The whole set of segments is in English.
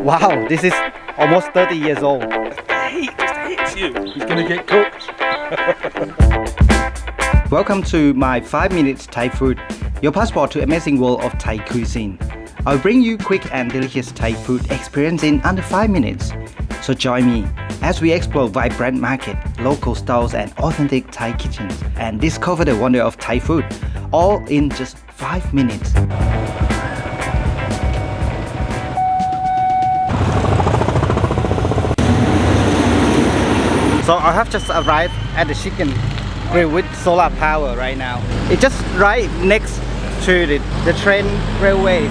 Wow, this is almost 30 years old. The heat just hits you. He's gonna get cooked. Welcome to my 5 minutes Thai food, your passport to amazing world of Thai cuisine. I'll bring you quick and delicious Thai food experience in under 5 minutes. So join me as we explore vibrant market, local stalls and authentic Thai kitchens and discover the wonder of Thai food, all in just 5 minutes. So I have just arrived at the chicken grill with solar power right now. It's just right next to the train railways.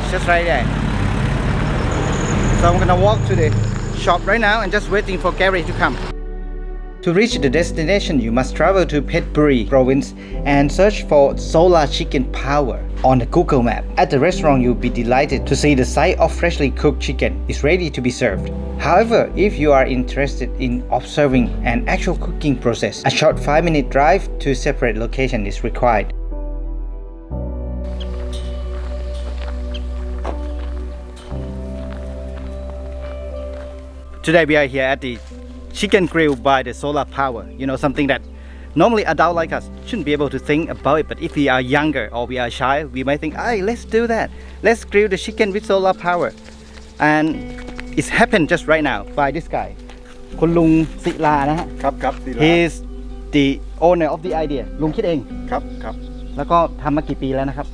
It's just right there. So I'm gonna walk to the shop right now and just waiting for Gary to come. To reach the destination, you must travel to Phetchaburi province and search for Solar Chicken Power on the Google map. At the restaurant, you'll be delighted to see the sight of freshly cooked chicken is ready to be served. However, if you are interested in observing an actual cooking process, a short 5-minute drive to a separate location is required. Today we are here at the chicken grill by the solar power. You know, something that normally adults like us shouldn't be able to think about it, but if we are younger or we are shy, we might think, hey, let's do that. Let's grill the chicken with solar power. And it's happened just right now by this guy คุณลุงศิลานะฮะครับศิลา He is the owner of the idea ลุงคิดเองครับแล้วก็ทำมากี่ปีแล้วนะครับ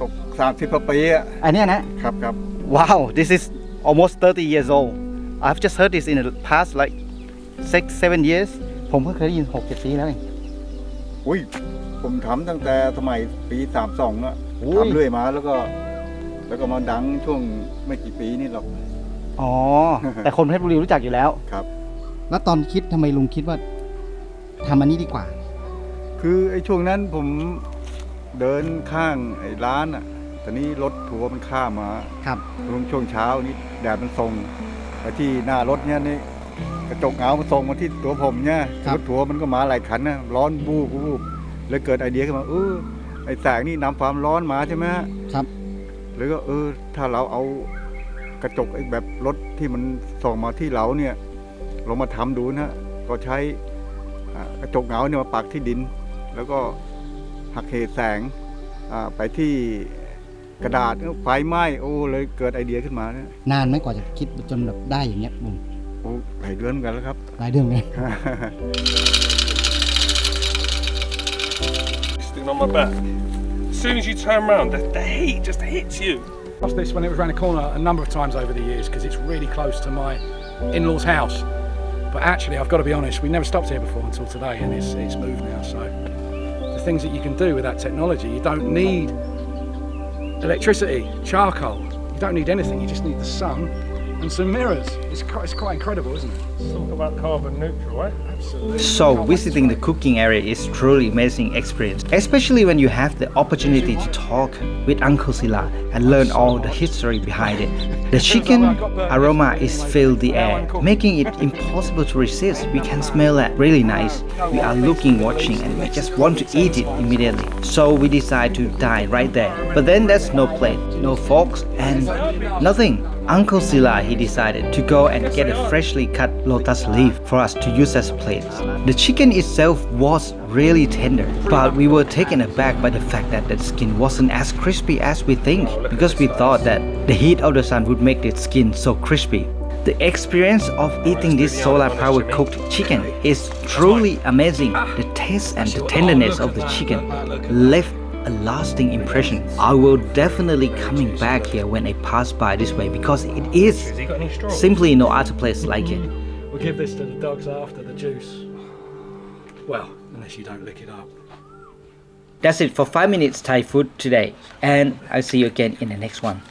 ตก30 กว่าปีอ่ะอันนี้นะครับ Wow, this is almost 30 years old. I've just heard this in the past like 6-7 years. ผมเพิ่งเคยได้ยิน 6-7 ปีแล้วเองอุ้ยผมทำตั้งแต่สมัยปี32อ่ะทำเรื่อยมาแล้วก็มาดังช่วงไม่กี่ปีนี่หรอกอ๋อ แต่คนเพชรบุรีรู้จักอยู่แล้วครับแล้วตอนคิดทำไมลุงคิดว่าทำอันนี้ดีกว่าคือไอ้ช่วงนั้นผมเดินข้างไอ้ร้านอ่ะตอนนี้รถทัวร์มันข้ามมาครับช่วงเช้านี้แดดมันส่งไปที่หน้ารถเนี่ยนี่กระจกเงามันส่งมาที่ตัวผมเนี่ยรถทัวร์มันก็มาหลายคันนะร้อนบูบเลยเกิดไอเดียขึ้นมาไอ้แสงนี่นำความร้อนมาใช่ไหมครับแล้วก็ถ้าเราเอากระจกไอ้แบบรถที่มันส่องมาที่เราเนี่ยเรามาทำดูนะก็ใช้กระจกเงาเนี่ยมาปักที่ดินแล้วก็หักเหแสงไปที่กระดาษไฟไหม้เลยเกิดไอเดียขึ้นมาเนี่ยนานไหมกว่าจะคิดจนแบบได้อย่างเงี้ยลุงหลายเดือนเหมือนกันแล้วครับหลายเดือนเลยSitting on my back. As soon as you turn around, the heat just hits you. I watched this when it was around the corner a number of times over the years because it's really close to my in-laws' house. But actually, I've got to be honest, we never stopped here before until today, and it's moved now. So the things that you can do with that technology, you don't need electricity, charcoal. You don't need anything. You just need the sun and some mirrors. It's quite incredible, isn't it? Let's talk about carbon neutral, right? Absolutely. So visiting the cooking area is truly amazing experience, especially when you have the opportunity to talk with Uncle Sila and learn all the history behind it. The chicken aroma is filled the air, making it impossible to resist. We can smell that really nice. We are looking, watching, and we just want to eat it immediately. So we decide to dine right there. But then there's no plate, no forks, and nothing. Uncle Sila, he decided to go and get a freshly cut lotus leaf for us to use as plates. The chicken itself was really tender, but we were taken aback by the fact that the skin wasn't as crispy as we think, because we thought that the heat of the sun would make the skin so crispy. The experience of eating this solar-powered cooked chicken is truly amazing. The taste and the tenderness of the chicken left a lasting impression. I will definitely coming back here when I pass by this way because it is simply no other place like it. We'll give this to the dogs after the juice. Well, unless you don't lick it up. That's it for 5 minutes Thai food today, and I'll see you again in the next one.